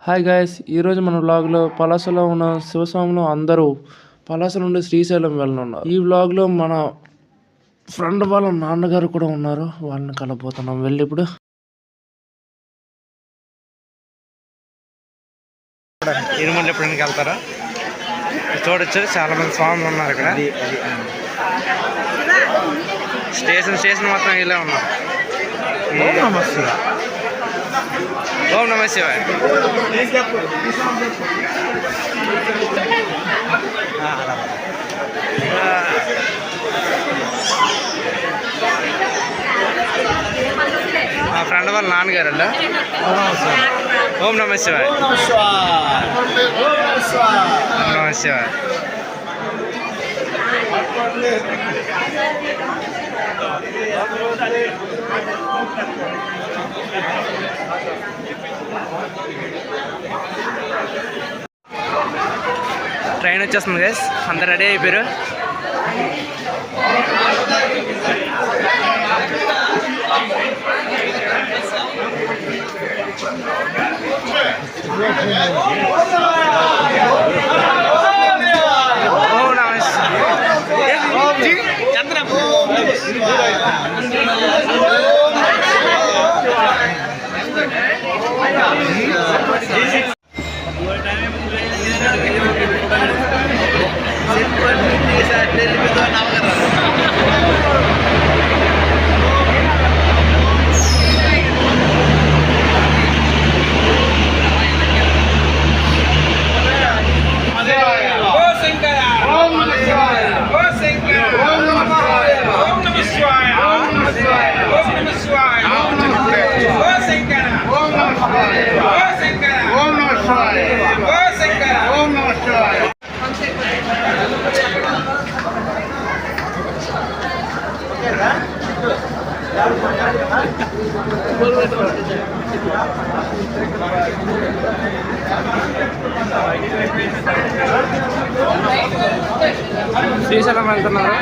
Hi guys, ఈరోజు మన వ్లాగ్లో పలాసలో ఉన్న శివస్వాములు అందరూ పలాస నుండి శ్రీశైలం వెళ్ళనున్నారు. ఈ వ్లాగ్లో మన ఫ్రెండ్ వాళ్ళ నాన్నగారు కూడా ఉన్నారు. వాళ్ళని కలబోతున్నాం వెళ్ళి ఇప్పుడు. ఇనుమలు ఎప్పుడైనా వెళ్తారా? చూడొచ్చు, చాలా మంది స్వాములు ఉన్నారు ఇక్కడ. స్టేషన్ మొత్తం ఇలా ఉన్నారు. ఓం నమ శివాయ. మా ఫ్రెండ్ వాళ్ళ నాన్నగారు అండి. ఓం నమ శివాయ. ఓం నమ శివాయ. ట్రైన్ వచ్చేస్తుంది గైస్, అందరు రెడీ అయిపోయారు. శ్రీశైలం వెళ్తున్నారు.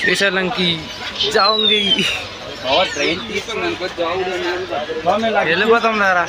శ్రీశైలం की जाऊंगी. ट्रेन వెళ్ళిపోతాం రా.